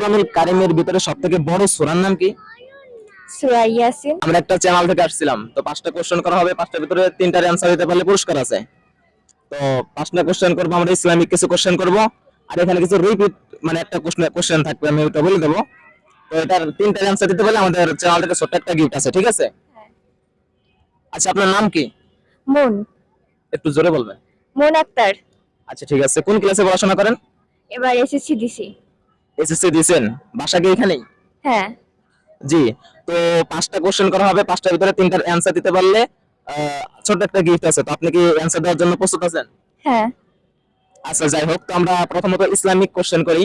কুরআনুল কারীমের ভিতরে সবথেকে বড় সূরার নাম কি? সূরা ইয়াসিন। আমরা একটা চ্যানেল থেকে আসছিলাম, তো 5টা কোশ্চেন করা হবে, 5টার ভিতরে 3টার অ্যানসার দিতে পারলে পুরস্কার আছে। তো 5টা কোশ্চেন করব, আমরা ইসলামিক কিছু কোশ্চেন করব, আর এখানে কিছু রিপিট মানে একটা কোশ্চেন থাকবে, আমি ওটা বলে দেবো। তো এটার 3টার অ্যানসার দিতে পারলে আমাদের চ্যানেল থেকে ছোট্ট একটা গিফট আছে, ঠিক আছে? আচ্ছা, আপনার নাম কি? মুন। একটু জোরে বলবেন। মুন আক্তার। আচ্ছা, ঠিক আছে। কোন ক্লাসে পড়াশোনা করেন? এবার এসএসসি দিছি। এসএসসি দিয়েছেন? বাসা কি এখানেই? হ্যাঁ। জি। তো 5টা কোশ্চেন করা হবে, 5টার ভিতরে 3টার অ্যানসার দিতে পারলে ছোট একটা গিফট আছে। তো আপনি কি অ্যানসার দেওয়ার জন্য প্রস্তুত আছেন? হ্যাঁ। আচ্ছা, যাই হোক, তো আমরা প্রথমত ইসলামিক কোশ্চেন করি।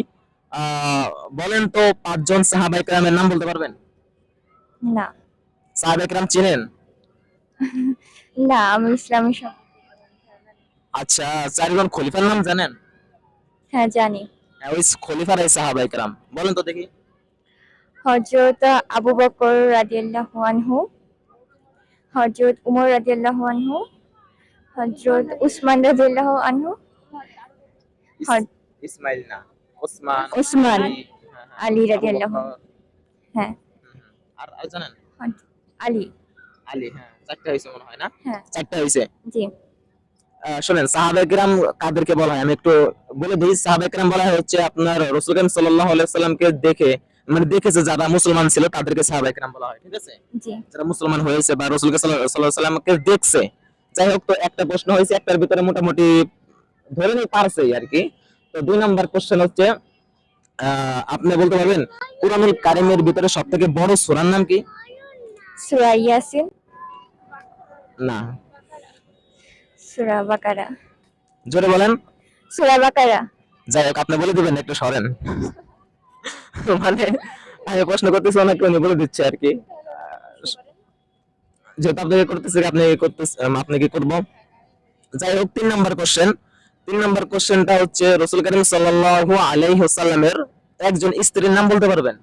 বলেন তো 5 জন সাহাবায়ে কেরামের নাম বলতে পারবেন? না। সাহাবায়ে কেরাম চিনেন? না, আমি ইসলামী আচ্ছা, 4 জন খলিফার নাম জানেন? হ্যাঁ জানি। হ্যাঁ, ওই খলিফারাই সাহাবায়ে কেরাম। বলেন তো দেখি। হযরত আবু বকর রাদিয়াল্লাহু আনহু, হযরত উমর রাদিয়াল্লাহু আনহু, হযরত উসমান রাদিয়াল্লাহু আনহু, ইসমাইল না, ওসমান, উসমান, আলী। হ্যাঁ, হ্যাঁ, আলী আবু রাদিয়াল্লাহু। বকর। হ্যাঁ। আর জানেন? আলী। আলী, হ্যাঁ, 4টা হইছে মনে হয় না? হ্যাঁ। 4টা হইছে। জি। শুনেন, সাহাবায়ে কেরাম কাদেরকে বলা হয় আমি একটু বলে দিই। সাহাবায়ে কেরাম বলা হয় হচ্ছে আপনার রাসূল করিম সাল্লাল্লাহু আলাইহি সাল্লামকে দেখে, মানে দেখেছে যারা মুসলমান ছিল তাদেরকে সাহাবায়ে কেরাম বলা হয়, ঠিক আছে? জি। যারা মুসলমান হয়েছে বা রাসূলকে সাল্লাল্লাহু আলাইহি সাল্লামকে দেখছে। যাই হোক, তো একটা প্রশ্ন হয়েছে, একটার ভিতরে মোটামুটি ধরে নিই পারছেই আর কি। তো 2 নাম্বার কোশ্চেন হচ্ছে আপনি বলতে পারবেন কুরআনুল কারীমের ভিতরে সবথেকে বড় সূরার নাম কি? সূরা ইয়াসিন। না। সূরা বাকারা। জোরে বলেন। সূরা বাকারা। যাই হোক, আপনি বলে দিবেন, একটু সরেন। মানে আমি প্রশ্ন করতেছি, অনেক উনি বলে দিচ্ছে আর কি। যেহেতু আপনাকে করতেছি, আপনি করতেছেন, আপনি কি করবো। যাই হোক, 3 নাম্বার কোশ্চেনটা হচ্ছে রাসূল করিম সাল্লাল্লাহু আলাইহি ওয়াসাল্লামের একজন স্ত্রীর নাম বলতে পারবেন?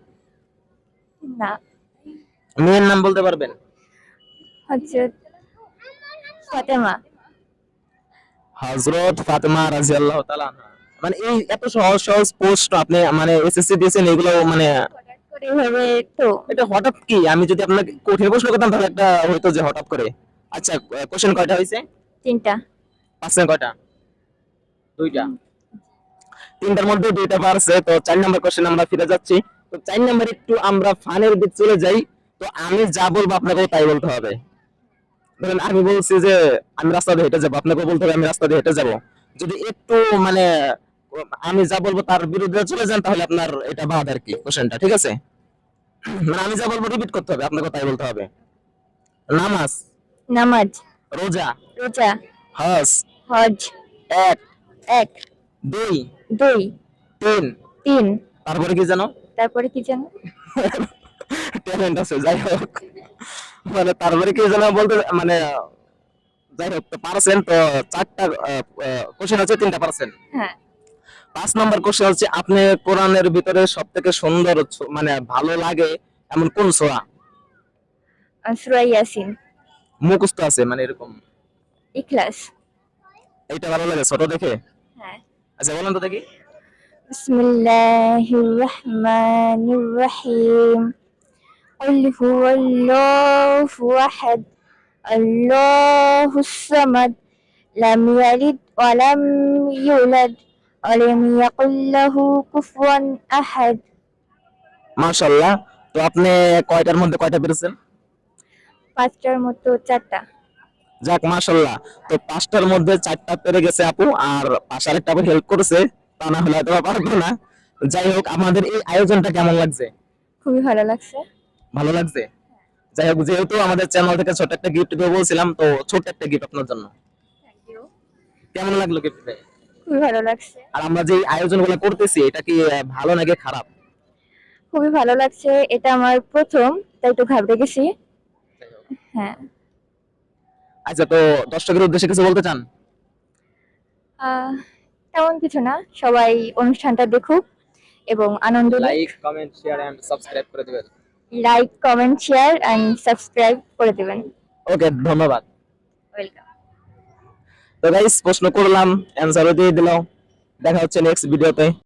না। মেয়ের নাম বলতে পারবেন? হযরত ফাতেমা। হযরত ফাতেমা রাদিয়াল্লাহু তাআলা আনহা। মানে এই এত সহজ সহজ প্রশ্ন আপনি মানে এসএসসি দিয়েছেন, এগুলো মানে হঠাৎ করে এভাবে তো। এটা হঠাৎ কি? আমি যদি আপনাকে কঠিন প্রশ্ন করতাম তাহলে একটা হয়তো যে হঠাৎ করে। আচ্ছা, কোশ্চেন কয়টা হইছে? 3টা। পারছেন কয়টা? 2টা। 3টার মধ্যে 2টা পারছে। তো 4 নাম্বার কোশ্চেন আমরা ফিরে যাচ্ছি। তো 4 নাম্বার একটু আমরা ফানের দিক চলে যাই। তো আমি যা বলবো আপনাকে তাই বলতে হবে। ধরেন আমি বলছি যে আমি রাস্তা দিয়ে হেঁটে যাবো, আপনাকে বলতে হবে আমি রাস্তা দিয়ে হেঁটে যাবো। যদি একটু মানে আমি যা বলবো তার বিরুদ্ধে চলে যান, তাহলে আপনার এটা বাদ আর কি কোশ্চেনটা, ঠিক আছে? মানে আমি যা বলবো রিপিট করতে হবে, আপনাকে তাই বলতে হবে। নামাজ, নামাজ, রোজা, রোজা, হজ, হজ, 1, 1, 2, 2, 3, 3, তারপরে কি জানো? তারপরে কি জানো? ট্যালেন্ট আছে। যাই হোক, মানে তারপরে কি জানো বলতে মানে যাই হোক, তো পারছেন তো। 4টা কোশ্চেন আছে, 3টা পারছেন। হ্যাঁ। 5 নাম্বার কোশ্চেন হচ্ছে আপনি কোরআনের ভিতরে সবথেকে সুন্দর মানে ভালো লাগে এমন কোন সূরা সূরা ইয়াসিন। মুখস্থ আছে, মানে এরকম ইখলাস। এইটা ভালো লাগে ছোট দেখে? হ্যাঁ। আচ্ছা, বলেন তো দেখি। বিসমিল্লাহির রহমানির রহিম। কুল হুয়াল্লাহু আহাদ, আল্লাহুস সামাদ, লাম ইয়ালিদ ওয়া লাম ইউলাদ ওয়া লাম ইয়াকুল লাহু কুফুয়ান আহাদ। মাশাআল্লাহ। তো আপনি কয়টার মধ্যে কয়টা পেরেছেন? 5টার মতো 4টা। যাক, মাশাআল্লাহ। তো 5টার মধ্যে 4টা পেরে গেছে আপু, আর পাশে আরেকটা আপু হেল্প করেছে, তা না হলে হয়তো পারবো না। যাই হোক, আমাদের এই আয়োজনটা কেমন লাগছে? খুবই ভালো লাগছে। ভালো লাগছে। যাই হোক, যেহেতু আমাদের চ্যানেল থেকে ছোট একটা গিফট দেবো বলছিলাম, তো ছোট একটা গিফট আপনার জন্য। Thank you. কেমন লাগলো গিফট পেয়ে? খুবই ভালো লাগছে। আর আমরা যে আয়োজনগুলো করতেছি এটা কি ভালো নাকি খারাপ? খুবই ভালো লাগছে, এটা আমার প্রথম, তাই একটু ঘাবড়ে গেছি। হ্যাঁ। আচ্ছা, তো দর্শকের উদ্দেশ্যে কিছু বলতে চান? আহ, তেমন কিছু না, সবাই অনুষ্ঠানটা দেখুক এবং আনন্দ নিক। Like, comment, share and subscribe করে দিবেন। Like, comment, share and subscribe করে দিবেন। ওকে, ধন্যবাদ। ওয়েলকাম। তো গাইস, প্রশ্ন করলাম, অ্যানসারও দিয়ে দিলাম। দেখা হচ্ছে নেক্সট ভিডিওতে।